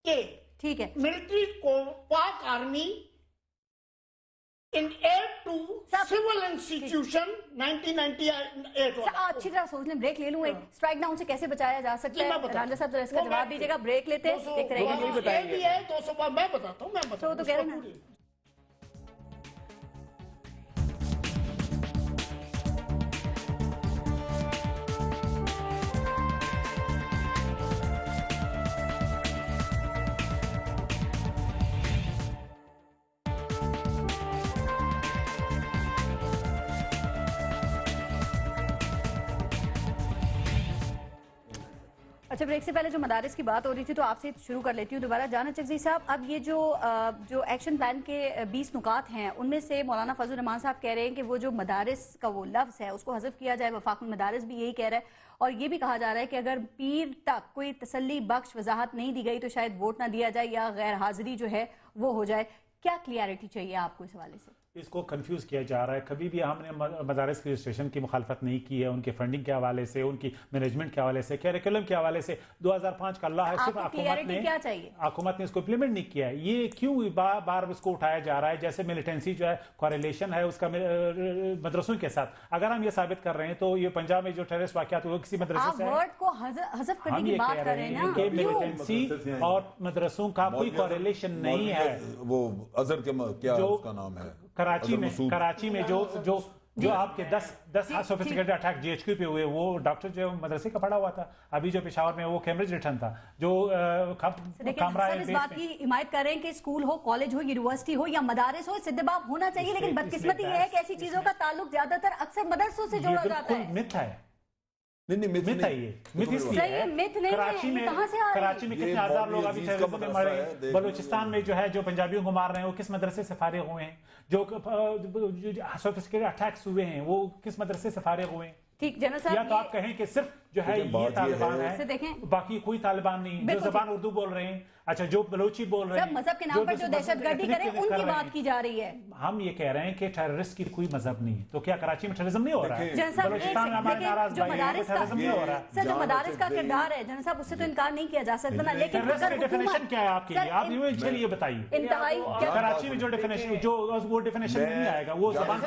کہ ٹھیک ہے، ملٹری کو Pak army in aid to civil institution 1998. اچھی طرح سوچ لیں. بریک لے لوں. ایک اسٹرائک ڈاؤن سے کیسے بچایا جا سکتا ہے؟ رانجہ صاحب ذرا اس کا جواب دیجیے گا. بریک لیتے ہیں، دیکھتے رہیے. میں بتاتا ہوں، تو کہہ رہے ہیں. اچھا، بریک سے پہلے جو مدارس کی بات ہو رہی تھی تو آپ سے شروع کر لیتی ہوں دوبارہ. جانا چکزی صاحب، اب یہ جو ایکشن پلان کے 20 نکات ہیں، ان میں سے مولانا فضل الرحمان صاحب کہہ رہے ہیں کہ وہ جو مدارس کا وہ لفظ ہے اس کو حذف کیا جائے. وفاق المدارس بھی یہی کہہ رہا ہے، اور یہ بھی کہا جا رہا ہے کہ اگر پیر تک کوئی تسلی بخش وضاحت نہیں دی گئی تو شاید ووٹ نہ دیا جائے یا غیر حاضری جو ہے وہ ہو جائے. کیا کلیئرٹی چاہیے آپ کو اس حوالے سے؟ इसको कंफ्यूज किया जा रहा है। कभी भी हमने मदारिस के रजिस्ट्रेशन की मुखालफत नहीं की है, उनके फंडिंग के हवाले से, उनकी मैनेजमेंट के हवाले से, कैरिकुलम के हवाले से। 2005 का अल्लाह है, सिर्फ हुकूमत ने इसको इम्प्लीमेंट नहीं किया है। ये क्यों बार बार इसको उठाया जा रहा है? जैसे मिलिटेंसी जो है, कोरिलेशन है उसका मदरसों के साथ। अगर हम ये साबित कर रहे हैं तो ये पंजाब में जो टेररिस्ट वाक़यात हुए किसी मदरसे से हम ये कह रहे हैं कि मिलिटेंसी और मदरसों का कोई कोरिलेशन नहीं है। वो अजहर के क्या उसका नाम है, कराची में जो आपके 10 सोफिस्टिकेटेड अटैक जीएचक्यू पे हुए, वो डॉक्टर जो मदरसे का पड़ा हुआ था। अभी जो पेशावर में वो कैम्ब्रिज रिटर्न था, जो इस बात की हिमायत कर रहे हैं कि स्कूल हो, कॉलेज हो, यूनिवर्सिटी हो या मदारिस हो, सिद्दबाब होना चाहिए। लेकिन बदकिस्मती ये है कि ऐसी चीजों का ताल्लुक ज्यादातर अक्सर मदरसों से जोड़ा जाता है। मिथ है, नहीं मिथ है ये, मिथ इसलिए है। कराची में कितने हजार लोग अभी टेररिज्म में मरे हैं। बलूचिस्तान में जो है, जो पंजाबियों को मार रहे हैं, वो किस मदरसे से फारिग हुए हैं? जो सोफिस्टिकेटेड अटैक्स हुए हैं, वो किस मदरसे से फारिग हुए हैं? ठीक, जनरल साहब, या तो आप कहें कि सिर्फ जो है ये तालिबान है, बाकी कोई तालिबान नहीं। जो ज़बान उर्दू बोल रहे हैं, अच्छा जो बलोची बोल रहे हैं, मजहब के नाम पर जो दहशतगर्दी करें उनकी बात की जा रही है। हम ये कह रहे हैं कि टेररिस्ट की कोई मजहब नहीं है। तो क्या कराची में टेररिज्म नहीं हो रहा है? बलूचिस्तान में हमारे नाराज भाई हैं, टेररिज्म नहीं हो रहा है। सर, जो मदारिस का किरदार है जनरल साहब, उससे तो इनकार नहीं किया जा सकता ना। लेकिन डेफिनेशन क्या है आपके लिए? आप ये बताइए। इंतहाई कराची में जो डेफिनेशन, जो वो डेफिनेशन नहीं आएगा, वो ज़बान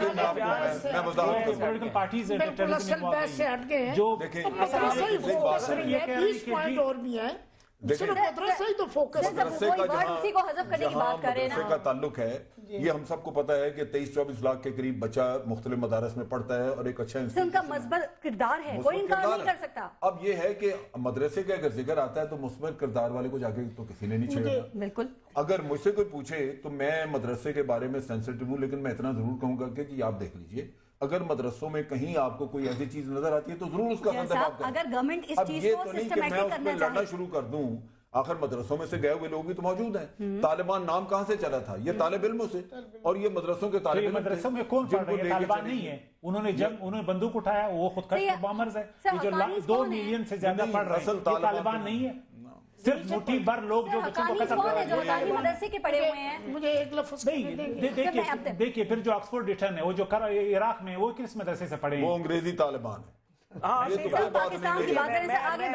पॉलिटिकल पार्टीज जो और भी है, सिर्फ मदरसा ही तो फोकस उसी को हज़फ करने की बात कर रहे हैं का ताल्लुक है। ये हम सबको पता है कि 23-24 लाख के करीब बच्चा मुख्तलिफ मदारस में पढ़ता है और एक अच्छा उनका मस्बत किरदार है, कोई इनकार नहीं कर सकता। अब ये है कि मदरसे का अगर जिक्र आता है तो मुस्बत किरदार वाले को जाके तो किसी ने नहीं छेड़ा। बिल्कुल, अगर मुझसे कोई पूछे तो मैं मदरसे के बारे में सेंसिटिव हूँ, लेकिन मैं इतना जरूर कहूंगा कि जी आप देख लीजिए, अगर मदरसों में कहीं आपको कोई ऐसी चीज नजर आती है तो जरूर उसका इंतजाम करें। अगर गवर्नमेंट इस चीज को सिस्टमैटिक करना चाहे, लड़ना शुरू कर दूं, आखिर मदरसों में से गए हुए लोग भी तो मौजूद हैं। तालिबान नाम कहां से चला था? ये तालिब इल्मों से, और ये मदरसों के तालिब इल्म। मदरसों में कौन पढ़ रहा है? तालिबान नहीं है। उन्होंने बंदूक उठाया, वो खुदकश बॉम्बर्स है। जो 2 मिलियन से ज्यादा पढ़ रहे हैं, तालिबान नहीं है। सिर्फ मुट्ठी भर लोग जो बच्चों को कत्ल कर रहे हैं, मदरसे के पढ़े हुए हैं। मुझे एक लफ्ज़ नहीं, देखिए फिर जो ऑक्सफोर्ड रिटर्न है, वो जो इराक में, वो किस मदरसे से पढ़े हैं? वो अंग्रेजी तालिबान है। ये तो कोई बात नहीं है। आगे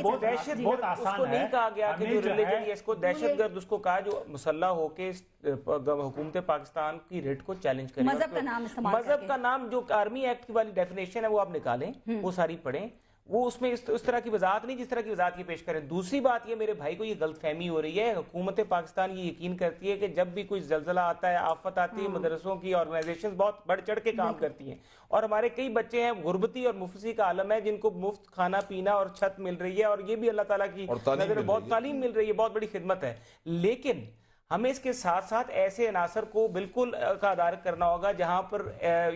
बढ़ते हैं। बहुत आसान है। नहीं कहा गया कि जो रिलीजन है इसको दहशतगर्द, उसको कहा जो मुसल्ला होके हुकूमत पाकिस्तान की रेट को चैलेंज करे। मजहब का नाम इस्तेमाल, मजहब का नाम, जो आर्मी एक्ट वाली डेफिनेशन है वो आप निकालें, वो सारी पढ़ें। वो उसमें इस तरह की वजाहत नहीं जिस तरह की वजाहत की पेश करें। दूसरी बात ये, मेरे भाई को ये गलतफहमी हो रही है। हुकूमत पाकिस्तान ये यकीन करती है कि जब भी कोई जलजला आता है, आफत आती है, मदरसों की ऑर्गेनाइजेशंस बहुत बढ़ चढ़ के काम करती हैं। और हमारे कई बच्चे हैं, गुर्बती और मुफसी का आलम है, जिनको मुफ्त खाना पीना और छत मिल रही है, और ये भी अल्लाह ताला की नज़र में बहुत तालीम मिल रही है, बहुत बड़ी खिदमत है। लेकिन हमें इसके साथ साथ ऐसे अनासर को बिल्कुल का अदारत करना होगा जहां पर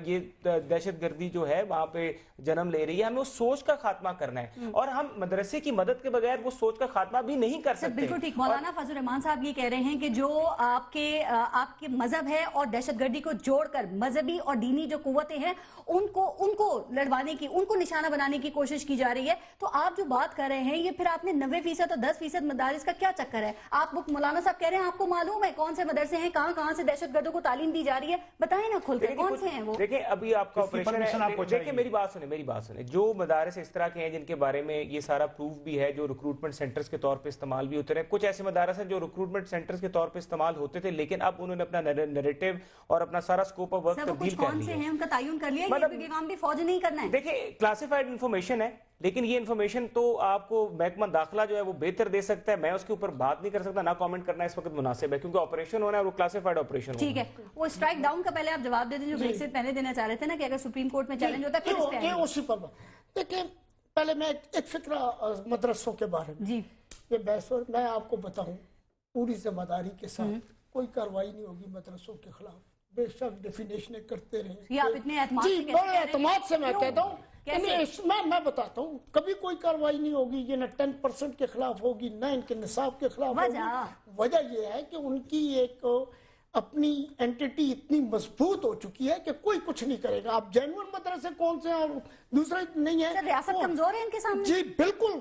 ये दहशतगर्दी जो है वहां पे जन्म ले रही है। हमें उस सोच का खात्मा करना है, और हम मदरसे की मदद के बगैर वो सोच का खात्मा भी नहीं कर सकते। बिल्कुल ठीक। मौलाना फजल रहमान साहब ये कह रहे हैं कि जो आपके मजहब है और दहशतगर्दी को जोड़कर मजहबी और दीनी जो कुव्वतें हैं उनको लड़वाने की, उनको निशाना बनाने की कोशिश की जा रही है। तो आप जो बात कर रहे हैं, ये फिर आपने 90% और 10% मदारिस का क्या चक्कर है? आप मौलाना साहब कह रहे हैं आपको मालूम है कौन से मदरसे हैं, कहां से दहशतगर्दों को तालीम दी जा रही है, बताएं ना खुलकर कौन से हैं वो। देखिए अभी आपका ऑपरेशन है, देखिए मेरी बात सुने, जो मदारिस इस तरह के हैं जिनके बारे में ये सारा प्रूफ भी है, जो रिक्रूटमेंट सेंटर्स के तौर पे इस्तेमाल भी होते रहे। कुछ ऐसे मदारिस हैं जो रिक्रूटमेंट सेंटर्स के तौर पे इस्तेमाल होते थे, लेकिन अब उन्होंने अपना नैरेटिव और अपना सारा स्कोप ऑफ वर्क तब्दील कर लिया है। उनका तयन कर लिया, ये काम भी फौज नहीं करना है। देखिए क्लासिफाइड इन्फॉर्मेशन है, लेकिन ये इन्फॉर्मेशन तो आपको महकमा दाखिला जो है वो बेहतर दे सकता है। मैं उसके ऊपर बात नहीं कर सकता, ना कमेंट करना इस वक्त मुनासिब है, क्योंकि ऑपरेशन होना है, वो क्लासिफाइड ऑपरेशन। ठीक है, वो स्ट्राइक डाउन का पहले आप जवाब दे दीजिए, जो ब्रेक से पहले देना चाह रहे थे ना, कि अगर सुप्रीम कोर्ट में चैलेंज होता है फिर इस पे ये उसी पर। देखिए पहले मैं एक फिक्रा मदरसों के बारे में जी, ये बहस, और मैं आपको बताऊं पूरी जिम्मेदारी के साथ कोई कार्रवाई नहीं होगी मदरसों के खिलाफ। बेशक डेफिनेशन करते रहे, आप इतने एतमाद से मैं कहता हूँ, मैं बताता हूँ, कभी कोई कार्रवाई नहीं होगी। ये न 10% के खिलाफ होगी, न इनके निसाब के खिलाफ होगी। वजह यह है कि उनकी एक अपनी एंटिटी इतनी मजबूत हो चुकी है कि कोई कुछ नहीं करेगा। आप जेन्युइन मदरसे कौन से हैं और दूसरा नहीं है, रियासत कमजोर है इनके सामने। जी बिल्कुल,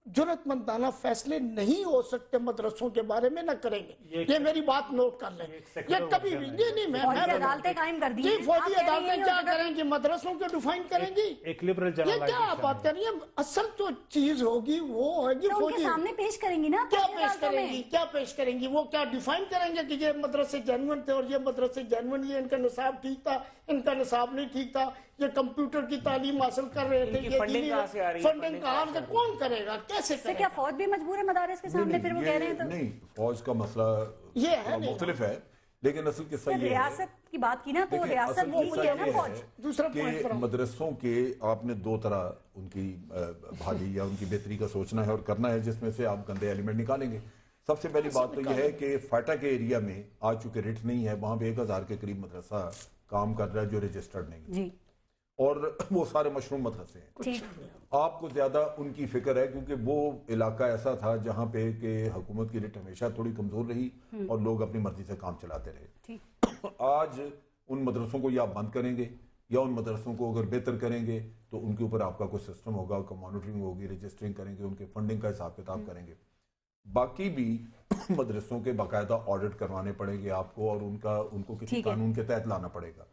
जुर्रतमंदाना फैसले नहीं हो सकते मदरसों के बारे में न करेंगे। ये मेरी बात नोट कर लें। ये कभी भी नहीं मैं अदालतें कायम कर दी जी, फौजी अदालतें क्या करेंगी? मदरसों को डिफाइन करेंगी? एक लिबरल ये क्या आप बात कर रही है? असल जो चीज होगी वो होगी फौजी सामने पेश करेंगी ना। क्या पेश करेंगी? क्या पेश करेंगी? वो क्या डिफाइन करेंगे कि ये मदरसे जेन्युइन थे और ये मदरसे जेन्युइन, ये इनका निसाब ठीक था, इनका निसाब नहीं ठीक था, ये कंप्यूटर की तालीम हासिल कर रहे थे, ये फंडिंग कहाँ से आ रही है? फंडिंग कहाँ से? कौन करेगा? कैसे करेगा? क्या फौज भी मजबूर है मदारिस के सामने? फिर वो कह रहे हैं तो नहीं, फौज का मसला ये है मुख्तलिफ है, लेकिन असल किस्सा ये है, रियासत की बात की ना, तो देखिए, रियासत असल वो किस्सा है ना ये फौज। है दूसरा पॉइंट कि मदरसों के आपने दो तरह उनकी भाली या उनकी बेहतरी का सोचना है और करना है, जिसमें से आप गंदे एलिमेंट निकालेंगे। सबसे पहली बात तो यह है कि फाटा के एरिया में आज चूंकि रिट नहीं है, वहां पे 1000 के करीब मदरसा काम कर रहा है जो रजिस्टर्ड नहीं जी, और वो सारे मशरूम मदरसे हैं। ठीक, आपको ज्यादा उनकी फिक्र है क्योंकि वो इलाका ऐसा था जहां पे कि हुकूमत की रिट हमेशा थोड़ी कमजोर रही और लोग अपनी मर्जी से काम चलाते रहे। आज उन मदरसों को या आप बंद करेंगे या उन मदरसों को अगर बेहतर करेंगे तो उनके ऊपर आपका कोई सिस्टम होगा, उनका मॉनिटरिंग होगी, रजिस्टरिंग करेंगे, उनके फंडिंग का हिसाब किताब करेंगे। बाकी भी मदरसों के बाकायदा ऑडिट करवाने पड़ेंगे आपको और उनको किसी कानून के तहत लाना पड़ेगा।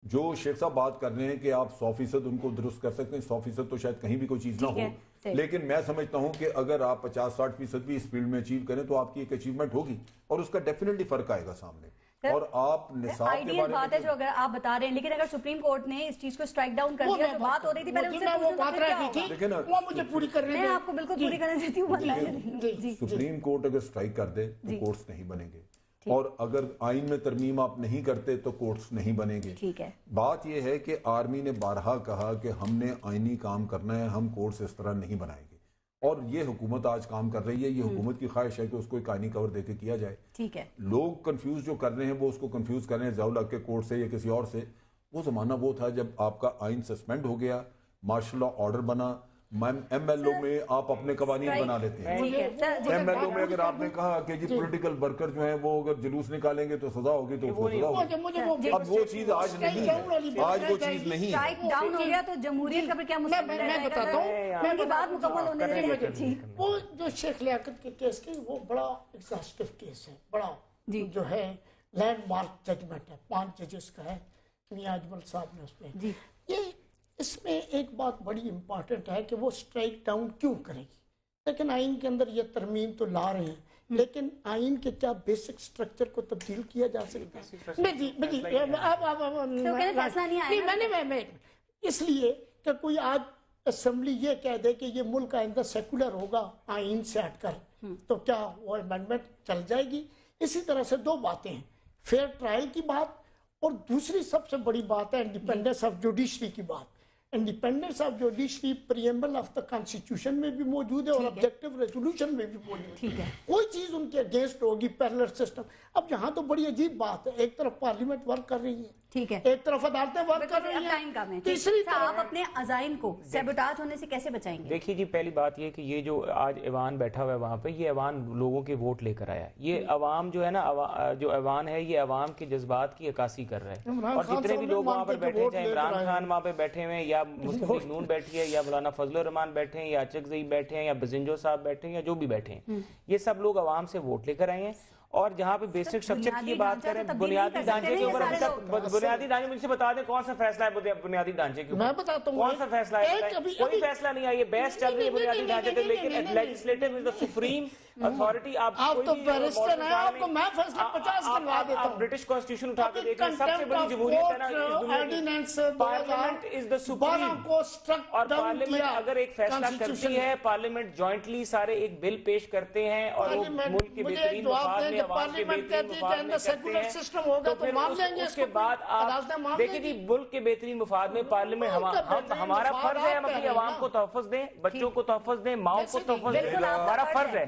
जो शेख साहब बात कर रहे हैं कि आप 100% उनको दुरुस्त कर सकते हैं, 100% तो शायद कहीं भी कोई चीज ना हो, लेकिन मैं समझता हूं कि अगर आप 50-60% भी इस फील्ड में अचीव करें तो आपकी एक अचीवमेंट होगी और उसका डेफिनेटली फर्क आएगा सामने। और आप निसाब के बारे में बात है जो अगर आप बता रहे हैं, लेकिन अगर सुप्रीम कोर्ट ने इस चीज को स्ट्राइक डाउन कर दिया, जो बात हो रही थी पहले उससे वो बात रही थी, देखिए ना, वो मुझे पूरी करने मैं आपको बिल्कुल पूरी करने देती हूँ। सुप्रीम कोर्ट अगर स्ट्राइक कर दे तो कोर्ट्स नहीं बनेंगे और अगर आइन में तरमीम आप नहीं करते तो कोर्ट्स नहीं बनेंगे। ठीक है, बात यह है कि आर्मी ने बारहा कहा कि हमने आइनी काम करना है, हम कोर्ट्स इस तरह नहीं बनाएंगे और ये हुकूमत आज काम कर रही है। ये हुकूमत की ख्वाहिश है कि उसको एक आइनी कवर देके किया जाए। ठीक है, लोग कंफ्यूज जो कर रहे हैं वो उसको कंफ्यूज कर रहे हैं ज़ियाउल हक के कोर्ट से या किसी और से। वो जमाना वो था जब आपका आइन सस्पेंड हो गया, मार्शल लॉ ऑर्डर बना, एमएलओ में आप अपने कवानीन बना लेते हैं। एमएलओ में अगर आपने कहा कि जी पॉलिटिकल वर्कर जो हैं वो अगर जुलूस निकालेंगे तो सजा होगी तो सजा होगी। अब वो चीज आज नहीं है, आज वो चीज नहीं है। स्ट्राइक डाउन हो गया तो जमहूरियत का फिर क्या मुस्तकबिल है? मैं बताता हूँ, मेरी बात मुकम्मल होने दें। वो जो शेख लियाकत के केस की वो बड़ा एग्जॉस्टिव केस है, बड़ा जो है लैंडमार्क जजमेंट है, 5 जजेस का है, मियां अजमल साहब ने उसमें ये इसमें एक बात बड़ी इंपॉर्टेंट है कि वो स्ट्राइक डाउन क्यों करेगी। लेकिन आइन के अंदर ये तरमीम तो ला रहे हैं, लेकिन आइन के क्या बेसिक स्ट्रक्चर को तब्दील किया जा सकता है? नहीं, मैंने इसलिए कि कोई आज असेंबली ये कह दे कि ये मुल्क आइंदा सेकुलर होगा आइन से हटकर, तो क्या वो अमेंडमेंट चल जाएगी? इसी तरह से दो बातें हैं, फेयर ट्रायल की बात और दूसरी सबसे बड़ी बात है इंडिपेंडेंस ऑफ जुडिशरी की बात। Independence of judiciary preamble of the constitution में भी मौजूद है और ऑब्जेक्टिव रेजोल्यूशन में भी मौजूद है। कोई चीज उनके अगेंस्ट होगी पैरेलल सिस्टम। अब यहाँ तो बड़ी अजीब बात है, एक तरफ पार्लियामेंट वर्क कर रही है, ठीक है, एक तरफ अदालतें वर्क कर रही हैं, तीसरी तरफ आप अपने अजाइन को सैबोटाज होने से कैसे बचाएंगे? देखिए जी, पहली बात ये कि ये जो आज ऐवान बैठा हुआ है वहाँ पे, ये ऐवान लोगों के वोट लेकर आया है। ये अवाम जो है ना, जो ऐवान है, ये अवाम के जज्बात की अक्कासी कर रहा है। और जितने भी लोग वहाँ पर बैठे, चाहे इमरान खान वहाँ पे बैठे हुए हैं या मुस्लिम लीग नून बैठी है या मौलाना फजलुर रहमान बैठे हैं या अचकज़ई बैठे हैं या बजिंजो साहब बैठे हैं या जो भी बैठे हैं, ये सब लोग अवाम से वोट लेकर आए हैं। और जहाँ पे बेसिक स्ट्रक्चर की बात करें, बुनियादी ढांचे के ऊपर अभी तक बुनियादी ढांचे, मुझसे बता दें कौन सा फैसला है बुनियादी ढांचे के ऊपर? मैं बताता हूँ कौन सा फैसला है? कोई फैसला नहीं है, ये बहस चल रही है बुनियादी ढांचे पे, लेकिन legislative is the supreme authority. आप तो बैरिस्टर हैं, आपको मैं फैसला 50 करवा देता हूं। ब्रिटिश कॉन्स्टिट्यूशन उठा के देखिए, सबसे बड़ी जमहूरियत है ना इस दुनिया की। पार्लियामेंट इज द सुप्रीम, और पार्लियामेंट अगर एक फैसला करती है, पार्लियामेंट जॉइंटली सारे एक बिल पेश करते हैं और वो मुल्क के बेहतरीन मफाद में, आवाम के बेहतरीन मफाद में करते हैं, तो फिर उसके बाद आप देखिए जी, मुल्क के बेहतरीन मफाद में पार्लियामेंट, हमारा फर्ज है हम अपनी आवाम को तोहफुज दें, बच्चों को तोहफुज दें, माओ को तोहफुज दें, हमारा फर्ज है।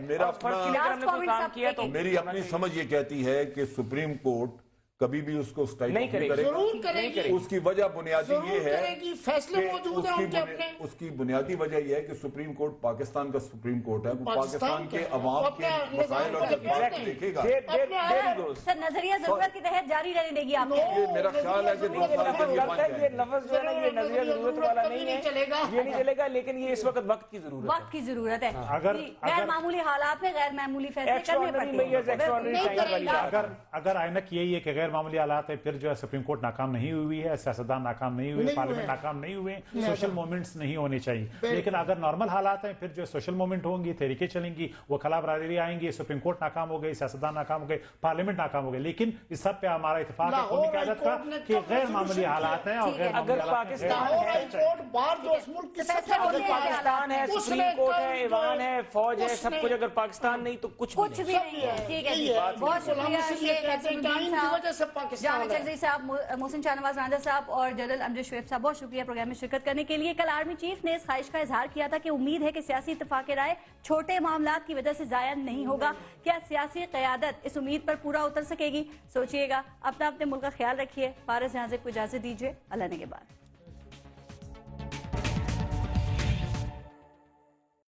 मेरी अपनी समझ ये कहती है कि सुप्रीम कोर्ट کبھی بھی اس کو اسٹرائک نہیں کرے گی، ضرور کرے گی، اس کی وجہ بنیادی یہ ضرور ہے کرے گی، فیصلے موجود ہیں ان کے اپنے۔ اس کی بنیادی وجہ یہ ہے کہ سپریم کورٹ پاکستان کا سپریم کورٹ ہے، وہ پاکستان کے عوام کے مسائل اور جذبات کو دیکھے گا۔ سر نظریہ ضرورت کے تحت جاری رہنے دے گی آپ یہ میرا خیال ہے کہ 2 سال کے لیے بن جائے یہ لفظ جو ہے نا یہ نظریہ ضرورت والا نہیں ہے، یہ نہیں چلے گا، لیکن یہ اس وقت وقت کی ضرورت ہے، وقت کی ضرورت ہے۔ اگر غیر معمولی حالات میں غیر معمولی فیصلے کرنے پڑتے ہیں۔ اگر آئینک یہی ہے کہ غیر معمولی حالات ہے، پھر جو ہے سپریم کورٹ ناکام نہیں ہوئی ہے، سیاستدان ناکام نہیں ہوئے، پارلیمنٹ ناکام نہیں ہوئے، سوشل موومنٹس نہیں ہونے چاہیے۔ لیکن اگر نارمل حالات ہیں، پھر جو ہے سوشل موومنٹ ہوں گی، تحریکیں چلیں گی، وہ خلا برادری آئیں گی، سپریم کورٹ ناکام ہو گئی، سیاستدان ناکام ہو گئے، پارلیمنٹ ناکام ہو گئی۔ لیکن اس سب پہ ہمارا اتفاق ہے قومی قیادت کا کہ غیر معمولی حالات ہیں، اور غیر اگر پاکستان ہے، پاکستان ہے، سپریم کورٹ ہے، ایوان ہے، فوج ہے، سب کچھ اگر پاکستان نہیں تو کچھ بھی نہیں ہے۔ ٹھیک ہے جی، بہت شکریہ جامع چودھری صاحب، محسن شاہ نواز رانجھا صاحب اور جنرل امجد شعیب صاحب، بہت شکریہ پروگرام میں شرکت کرنے کے لیے۔ کل آرمی چیف نے اس خواہش کا اظہار کیا تھا کہ امید ہے کہ سیاسی اتفاق رائے چھوٹے معاملات کی وجہ سے ضائع نہیں ہوگا۔ کیا سیاسی قیادت اس امید پر پورا اتر سکے گی؟ سوچئے گا۔ اپنے ملک کا خیال رکھیے۔ پارس جہاں سے کو اجازت دیجیے، اللہ نے کے بعد۔